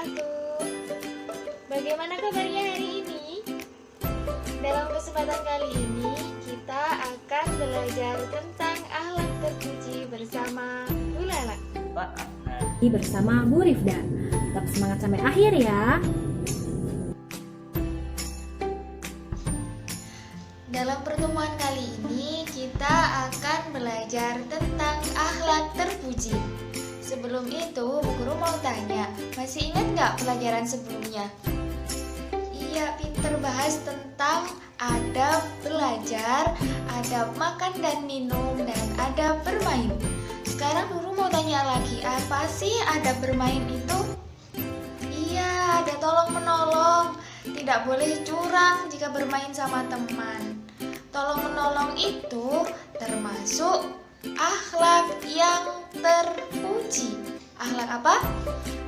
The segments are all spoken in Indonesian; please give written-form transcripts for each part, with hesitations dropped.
wabarakatuh. Bagaimana kabarnya hari ini? Dalam kesempatan kali ini kita akan belajar tentang akhlak terpuji bersama Bu Lala. Bersama Bu Rifda. Tetap semangat sampai akhir ya. Dalam pertemuan kali ini kita akan belajar tentang akhlak terpuji. Sebelum itu, Bu Guru mau tanya, masih ingat nggak pelajaran sebelumnya? Iya, pinter bahas tentang adab belajar, adab makan dan minum, dan adab bermain. Sekarang Guru mau tanya lagi, apa sih adab bermain itu? Iya, ada tolong menolong. Tidak boleh curang jika bermain sama teman. Tolong menolong itu termasuk akhlak yang terpuji. Akhlak apa?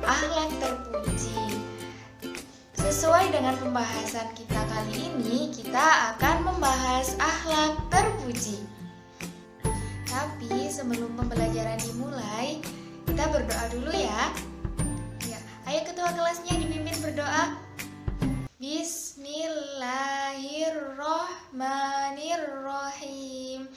Akhlak terpuji. Sesuai dengan pembahasan kita kali ini, kita akan membahas akhlak terpuji. Tapi sebelum pembelajaran dimulai, kita berdoa dulu ya. Ayo ketua kelasnya dipimpin berdoa. Bismillahirrahmanirrahim.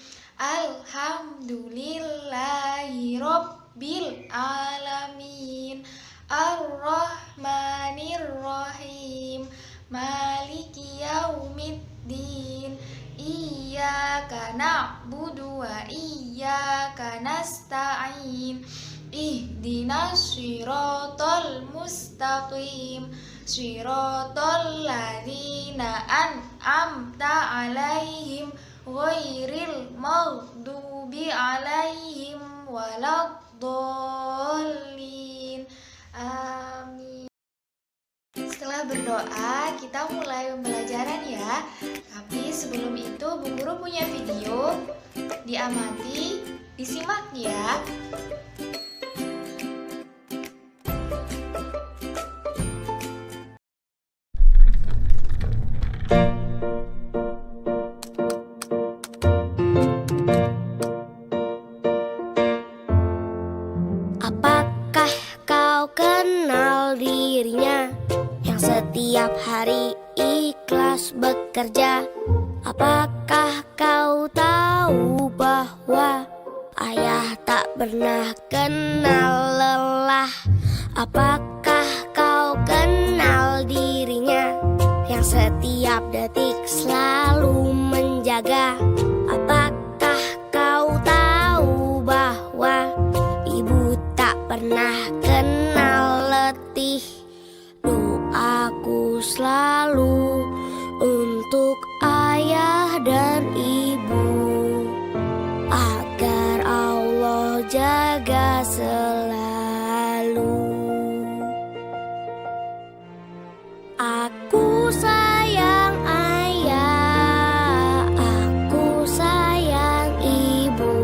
Alhamdulillahirabbil alamin. Ar-Rahmanir-Rahim. Maliki yaumiddin. Iyyaka na'budu wa iyyaka nasta'in. Ihdinas siratal mustaqim. Siratal ladzina an'amta 'alaihim ghairil maghdubi 'alaihim waladdallin. Amin. Setelah berdoa, kita mulai pembelajaran ya. Tapi sebelum itu, Bu Guru punya video. Diamati, disimak ya. Apakah kau kenal dirinya yang setiap hari ikhlas bekerja? Apakah kau tahu bahwa ayah tak pernah kenal lelah? Apakah kau kenal dirinya yang setiap detik selalu menjaga? Apakah kau tahu bahwa ibu tak pernah kenal letih? Doaku selalu untuk ayah dan ibu, agar Allah jaga selalu. Aku sayang ayah, aku sayang ibu.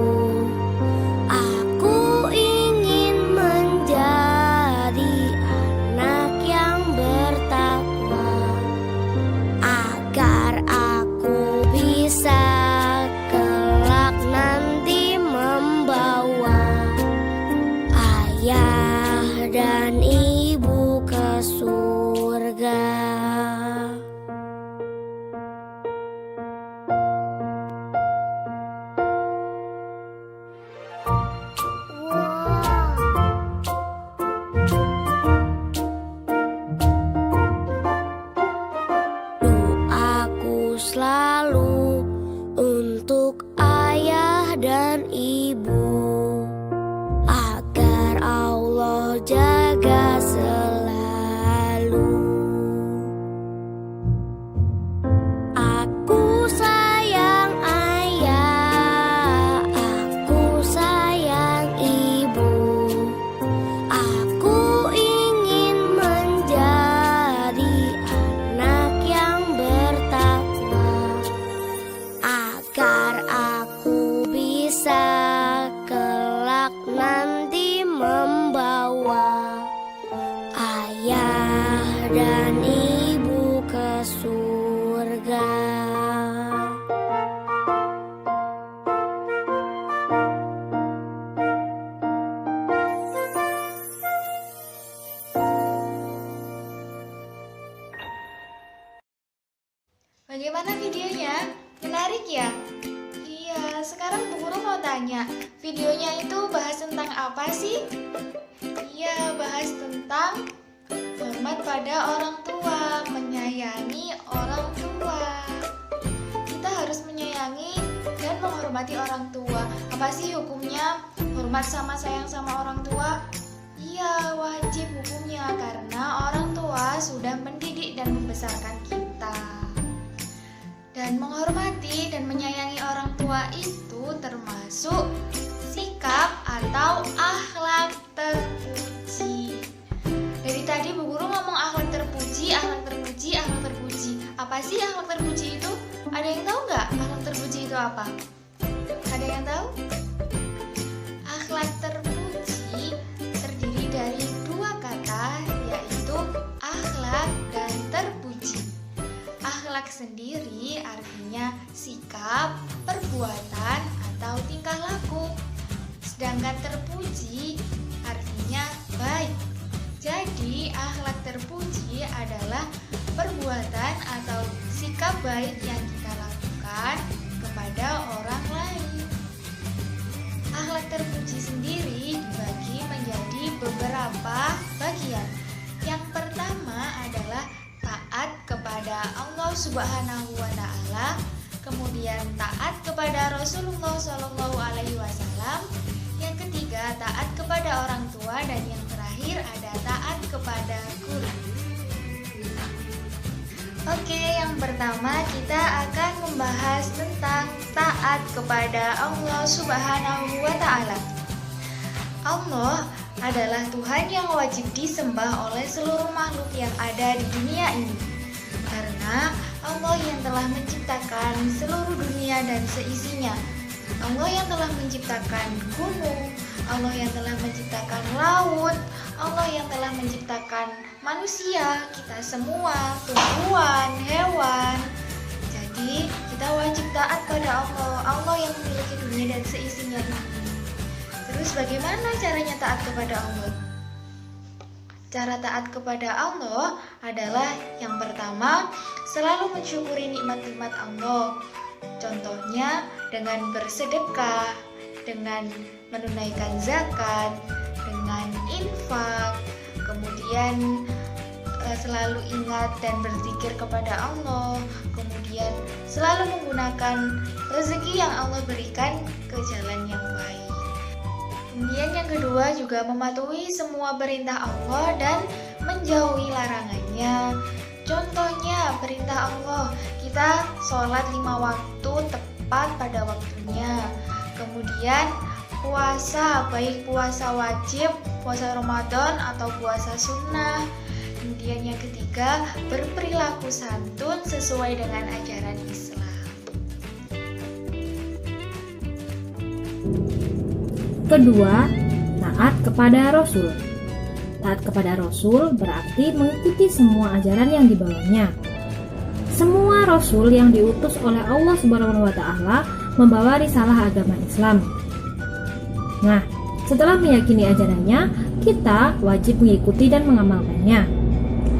Aku ingin menjadi anak yang bertakwa, agar aku bisa kelak nanti membawa ayah dan ibu ke surga. Doaku selalu untuk ayah dan ibu, agar Allah jaga selalu. Aku sayang ayah, aku sayang ibu. Aku ingin menjadi anak yang bertakwa, Bagaimana videonya? Menarik ya? Iya, sekarang Bu Guru mau tanya, videonya itu bahas tentang apa sih? Iya, bahas tentang hormat pada orang tua, menyayangi orang tua. Kita harus menyayangi dan menghormati orang tua. Apa sih hukumnya hormat sama sayang sama orang tua? Iya, wajib hukumnya karena orang tua sudah mendidik dan membesarkan kita. Dan menghormati dan menyayangi orang tua itu termasuk sikap atau akhlak terpuji. Dari tadi Bu Guru ngomong akhlak terpuji, akhlak terpuji, akhlak terpuji. Apa sih akhlak terpuji itu? Ada yang tahu nggak akhlak terpuji itu apa? Ada yang tahu? Akhlak terpuji terdiri dari dua kata, yaitu akhlak dan terpuji. Akhlak sendiri artinya sikap, perbuatan, atau tingkah laku. Sedangkan terpuji artinya baik. Jadi akhlak terpuji adalah perbuatan atau sikap baik yang kita lakukan kepada orang lain. Akhlak terpuji sendiri dibagi menjadi beberapa bagian. Yang pertama adalah taat kepada Allah Subhanahu wa Ta'ala, kemudian taat kepada Rasulullah Shallallahu Alaihi Wasallam, yang ketiga taat kepada orang tua, dan yang terakhir ada taat kepada guru. Oke, yang pertama kita akan membahas tentang taat kepada Allah Subhanahu wa Ta'ala. Allah adalah Tuhan yang wajib disembah oleh seluruh makhluk yang ada di dunia ini. Karena Allah yang telah menciptakan seluruh dunia dan seisinya. Allah yang telah menciptakan gunung, Allah yang telah menciptakan laut, Allah yang telah menciptakan manusia, kita semua, tumbuhan, hewan. Jadi kita wajib taat pada Allah, Allah yang memiliki dunia dan seisinya ini. Terus bagaimana caranya taat kepada Allah? Cara taat kepada Allah adalah yang pertama, selalu mensyukuri nikmat-nikmat Allah. Contohnya dengan bersedekah, dengan menunaikan zakat, dengan infak, kemudian selalu ingat dan berzikir kepada Allah, kemudian selalu menggunakan rezeki yang Allah berikan ke jalan yang baik. Kemudian yang kedua juga mematuhi semua perintah Allah dan menjauhi larangannya. Contohnya perintah Allah, kita sholat 5 waktu tepat pada waktunya. Kemudian puasa, baik puasa wajib, puasa Ramadan atau puasa sunnah. Kemudian yang ketiga, berperilaku santun sesuai dengan ajaran Islam. Kedua, taat kepada Rasul. Taat kepada Rasul berarti mengikuti semua ajaran yang dibawanya. Semua Rasul yang diutus oleh Allah Subhanahu wa Ta'ala membawa risalah agama Islam. Nah, setelah meyakini ajarannya, kita wajib mengikuti dan mengamalkannya.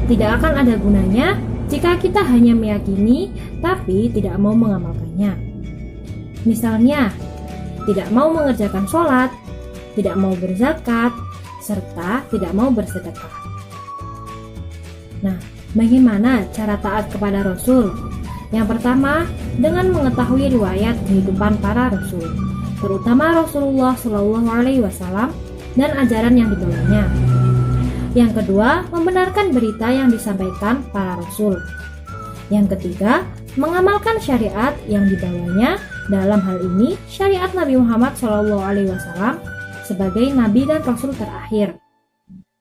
Tidak akan ada gunanya jika kita hanya meyakini tapi tidak mau mengamalkannya. Misalnya, tidak mau mengerjakan sholat, tidak mau berzakat, serta tidak mau bersedekah. Nah, bagaimana cara taat kepada Rasul? Yang pertama, dengan mengetahui riwayat kehidupan para Rasul, terutama Rasulullah Shallallahu Alaihi Wasallam dan ajaran yang dibawanya. Yang kedua, membenarkan berita yang disampaikan para Rasul. Yang ketiga, mengamalkan syariat yang dibawanya. Dalam hal ini, syariat Nabi Muhammad SAW sebagai Nabi dan Rasul terakhir.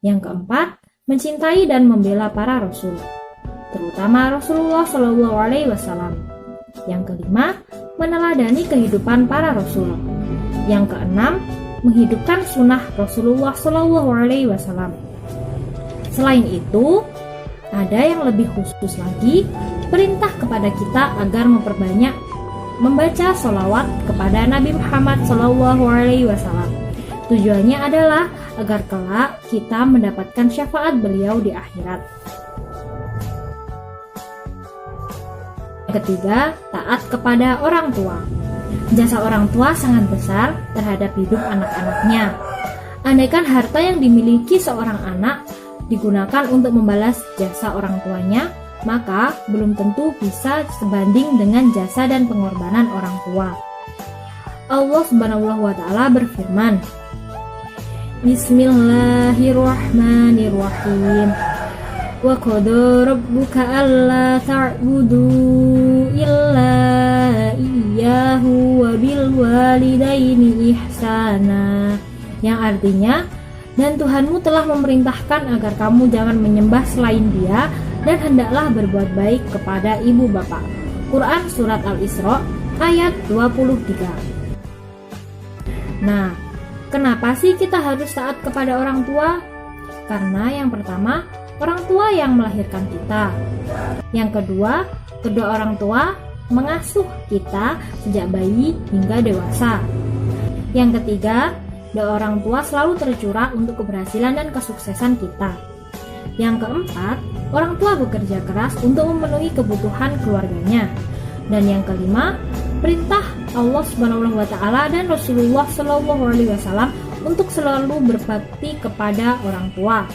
Yang keempat, mencintai dan membela para Rasul, terutama Rasulullah SAW. Yang kelima, meneladani kehidupan para Rasul. Yang keenam, menghidupkan sunnah Rasulullah SAW. Selain itu, ada yang lebih khusus lagi, perintah kepada kita agar memperbanyak membaca sholawat kepada Nabi Muhammad SAW. Tujuannya adalah agar kelak kita mendapatkan syafaat beliau di akhirat. Ketiga, taat kepada orang tua. Jasa orang tua sangat besar terhadap hidup anak-anaknya. Andaikan harta yang dimiliki seorang anak digunakan untuk membalas jasa orang tuanya, maka belum tentu bisa sebanding dengan jasa dan pengorbanan orang tua. Allah Subhanahu wa taala berfirman, Bismillahirrahmanirrahim. Wa qada rabbuka alla ta'budu illa iyyahu wa bil walidaini ihsana. Yang artinya, dan Tuhanmu telah memerintahkan agar kamu jangan menyembah selain Dia dan hendaklah berbuat baik kepada ibu bapak. Quran Surat Al-Isra ayat 23. Nah, kenapa sih kita harus taat kepada orang tua? Karena yang pertama, orang tua yang melahirkan kita. Yang kedua, kedua orang tua mengasuh kita sejak bayi hingga dewasa. Yang ketiga, doa orang tua selalu tercurah untuk keberhasilan dan kesuksesan kita. Yang keempat, orang tua bekerja keras untuk memenuhi kebutuhan keluarganya. Dan yang kelima, perintah Allah Subhanahu wa taala dan Rasulullah Shallallahu alaihi wasallam untuk selalu berbakti kepada orang tua.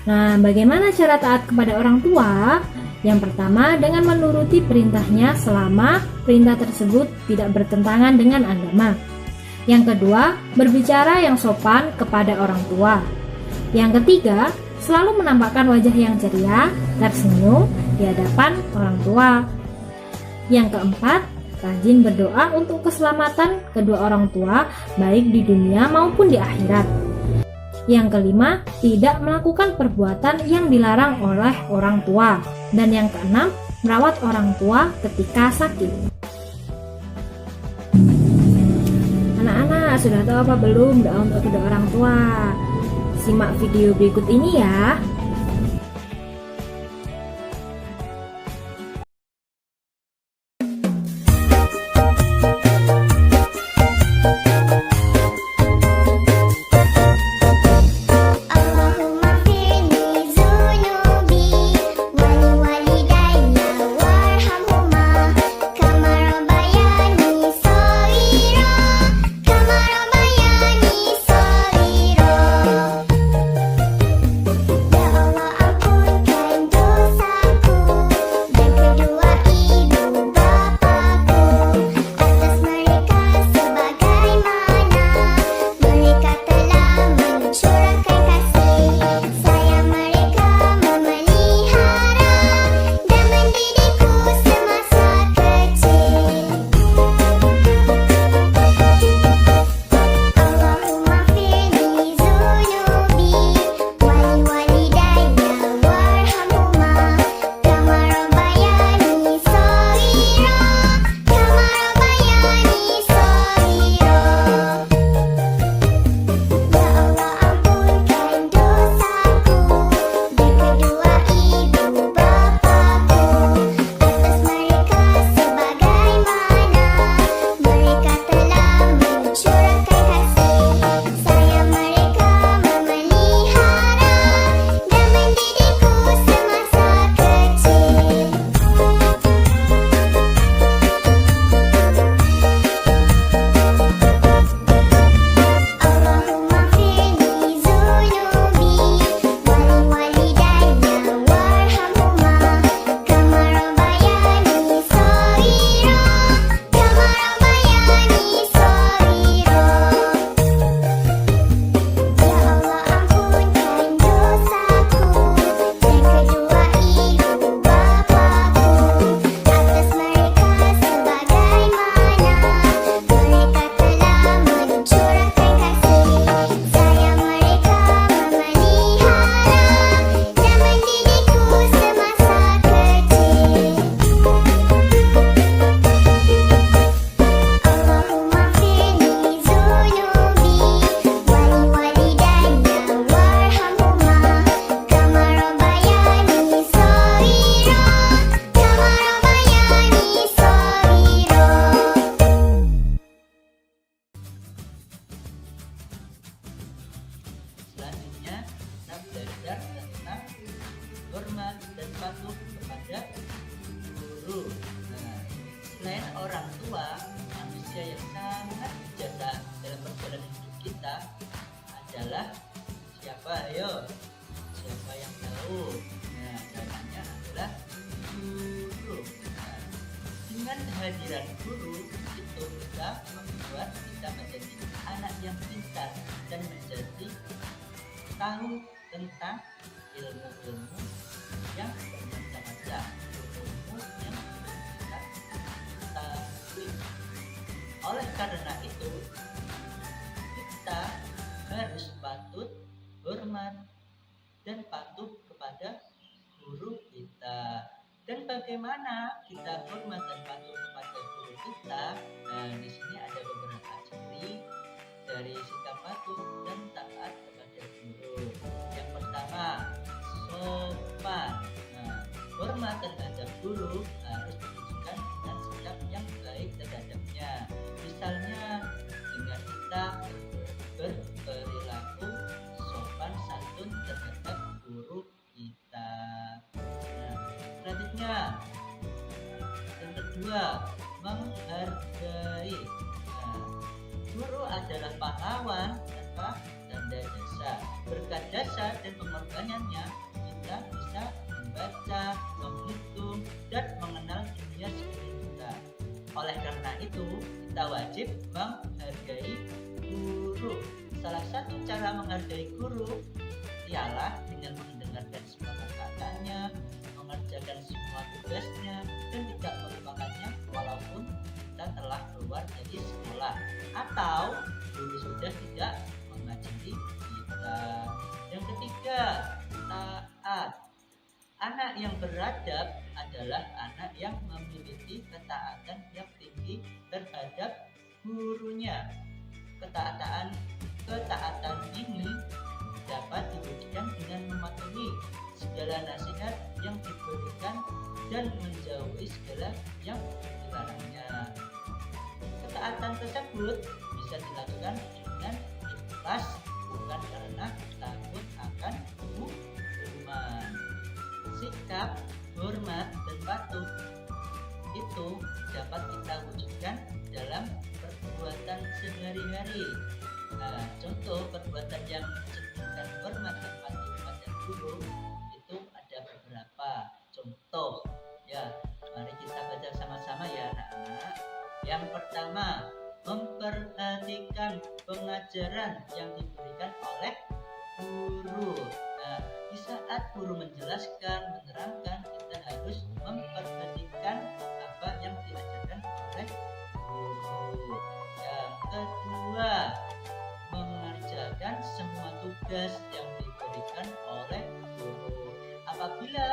Nah, bagaimana cara taat kepada orang tua? Yang pertama, dengan menuruti perintahnya selama perintah tersebut tidak bertentangan dengan agama. Yang kedua, berbicara yang sopan kepada orang tua. Yang ketiga, selalu menampakkan wajah yang ceria, tersenyum di hadapan orang tua. Yang keempat, rajin berdoa untuk keselamatan kedua orang tua, baik di dunia maupun di akhirat. Yang kelima, tidak melakukan perbuatan yang dilarang oleh orang tua. Dan yang keenam, merawat orang tua ketika sakit. Anak-anak, sudah tahu apa belum doa untuk kedua orang tua? Simak video berikut ini ya. orang tua, manusia yang sangat bijaksana dalam perjalanan hidup kita adalah siapa? Ayo, siapa yang tahu? Nah, jawabannya adalah guru. Nah, dengan kehadiran guru itu bisa membuat kita menjadi anak yang pintar dan menjadi tahu tentang ilmu-ilmu yang bermacam-macam, ilmu yang kita ketahui. Oleh karena itu, kita harus patut, hormat, dan patuh kepada guru kita. Dan bagaimana kita hormat dan patuh kepada guru kita? Nah, di sini ada beberapa ciri dari sikap patuh dan taat kepada guru. Yang pertama, sopan. Nah, hormat terhadap guru harus ditunjukkan dengan sikap yang baik terhadapnya. Misalnya dengan kita berperilaku sopan santun terhadap guru kita. Nah, selanjutnya yang kedua, menghargai. Nah, guru adalah pahlawan tanpa tanda jasa. Berkat jasa dan pengorbanannya, kita bisa membaca, menghitung, dan mengenal dunia sekeliling kita. Oleh karena itu, kita wajib menghargai guru. Salah satu cara menghargai guru ialah dengan mendengarkan semua kata-katanya, mengerjakan semua tugasnya, dan tidak melupakannya walaupun kita telah keluar dari sekolah atau guru sudah tidak mengajari kita. Yang ketiga, taat. Anak yang beradab adalah anak yang memiliki ketaatan yang tinggi terhadap gurunya. Ketaatan ini dapat diwujudkan dengan mematuhi segala nasihat yang diberikan dan menjauhi segala yang dilarangnya. Ketaatan tersebut bisa dilakukan dengan ikhlas, bukan karena takut akan hukuman. Sikap, hormat, dan patuh itu dapat kita wujudkan dalam perbuatan sehari-hari. Nah, contoh perbuatan yang mencerminkan hormat dan patuh kepada guru itu ada beberapa contoh. Ya, mari kita baca sama-sama ya anak-anak. Yang pertama, memperhatikan pengajaran yang diberikan oleh guru. Nah, di saat guru menjelaskan, menerangkan, kita harus memperhatikan apa yang diajarkan oleh guru. Yang kedua, mengerjakan semua tugas yang diberikan oleh guru. Apabila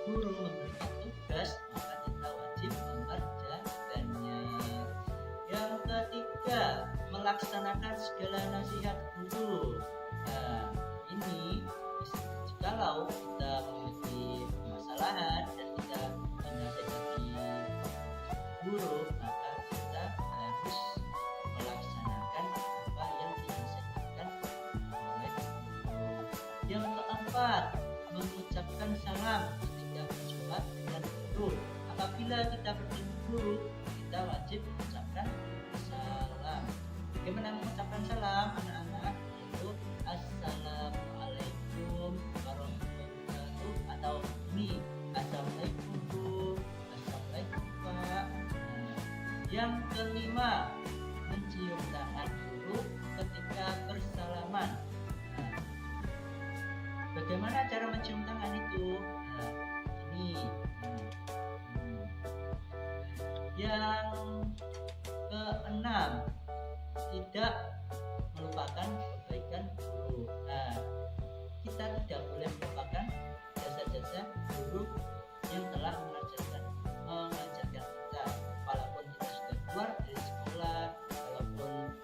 guru memberikan tugas, maka kita wajib mengerjakannya. Yang ketiga, melaksanakan segala nasihat guru. Nah, ini jikalau kita memiliki permasalahan dan kita dinasihati guru, maka kita harus melaksanakan apa yang dinasihatkan oleh guru. Yang keempat, mengucapkan salam ketika berjumpa dengan guru. Apabila kita bertemu guru, kita wajib mengucapkan salam. Bagaimana mengucapkan salam, anak-anak? Yaitu Assalamualaikum warahmatullahi wabarakatuh, atau ini Assalamualaikum Bu, Assalamualaikum Pak. Yang kelima, mencium tangan guru ketika bersalaman. Bagaimana cara mencium tangan itu? Ini. Yang keenam, tidak melupakan kebaikan guru. Nah, kita tidak boleh melupakan jasa-jasa guru yang telah mengajarkan kita. Walaupun kita sudah keluar dari sekolah, walaupun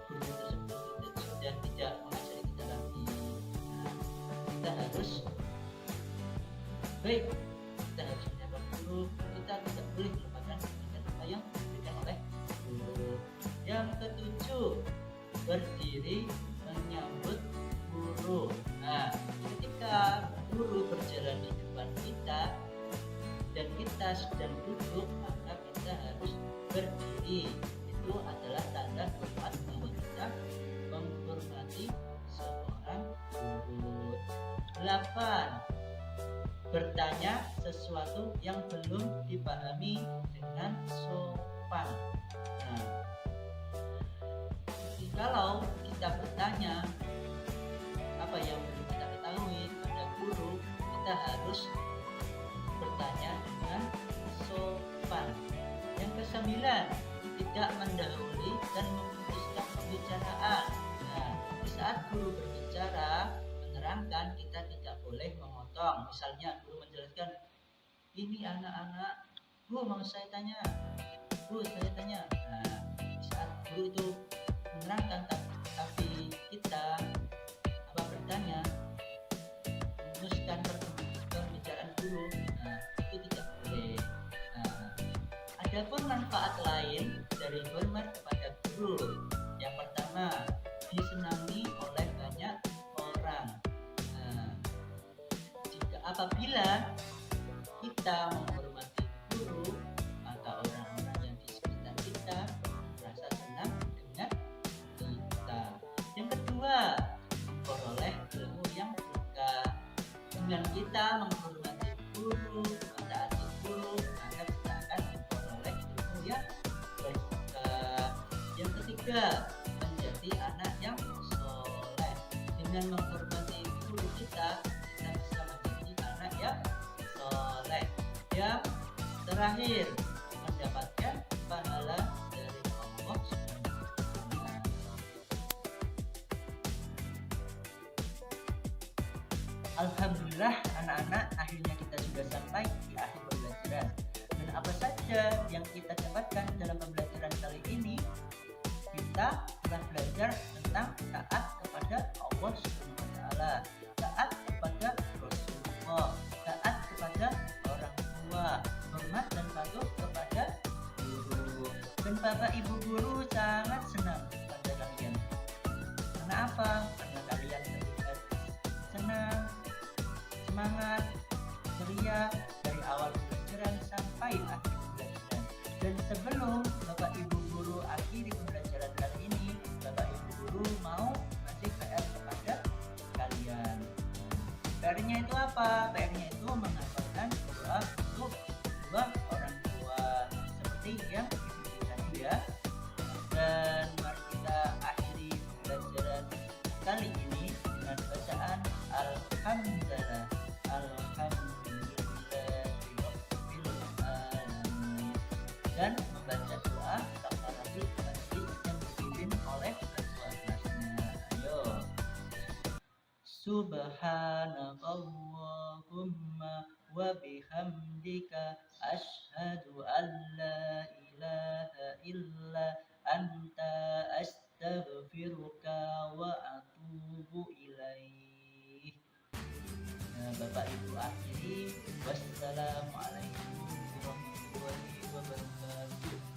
guru tersebut sudah tidak mengajari kita lagi, nah, kita harus baik. Kita harus menyapa guru. Kita tidak boleh melupakan kebaikan apa yang diberikan oleh guru. Yang ketujuh, berdiri menyambut guru. Nah, ketika guru berjalan di depan kita dan kita sedang duduk, maka kita harus sesuatu yang belum dipahami dengan sopan. Nah, kalau kita bertanya apa yang belum kita ketahui pada guru, kita harus bertanya dengan sopan. Yang kesembilan, tidak mendahului dan memutuskan pembicaraan. Nah, di saat guru berbicara, menerangkan, kita tidak boleh memotong. Misalnya guru menjelaskan, ini anak-anak, Bu mau saya tanya, Bu saya tanya. Nah, di saat guru itu menerangkan, tapi kita bertanya, meneruskan pembicaraan guru, nah itu tidak boleh. Nah, adapun manfaat lain dari hormat kepada guru, yang pertama, disenangi oleh banyak orang. Nah, apabila kita menghormati guru, maka orang-orang yang di sekitar kita merasa senang dengan kita. Yang kedua, memperoleh ilmu yang berkah. Dengan kita menghormati guru, mentaati guru, maka kita akan memperoleh ilmu yang berkah. Yang ketiga, menjadi anak yang soleh. Dengan menghormati guru kita bisa menjadi anak yang soleh. Yang terakhir, mendapatkan pahala dari Allah Subhanahu wa Ta'ala. Alhamdulillah anak-anak, akhirnya kita sudah sampai di akhir pembelajaran. Dan apa saja yang kita dapatkan dalam pembelajaran kali ini? Kita telah belajar tentang taat kepada Allah Subhanahu wa Ta'ala, taat kepada Rasulullah, taat kepada orang tua, hormat dan patuh kepada guru. Dan Bapak Ibu guru sangat senang pada kalian. Karena apa? Karena kalian terlihat senang, semangat, ceria dari awal pembelajaran sampai akhir pembelajaran. Dan sebelum Bapak Ibu guru akhiri pembelajaran kali ini, Bapak Ibu guru mau ngasih PR kepada kalian. PR-nya itu apa? PR-nya itu menghafalkan doa untuk dua orang tua seperti yang dibimbing tadi ya. Dan mari kita akhiri pembelajaran kali ini dengan bacaan Alhamdulillah, Alhamdulillahirabbil alamin, dan membaca doa kafaratul majlis yang dipimpin oleh ketua kelasnya. Ayo. Subhanakallahumma wa bihamdika asyhadu an la ilaha illa anta astaghfiruka wa atubu ilaih. Nah, Bapak Ibu akhiri, wassalamualaikum warahmatullahi wabarakatuh.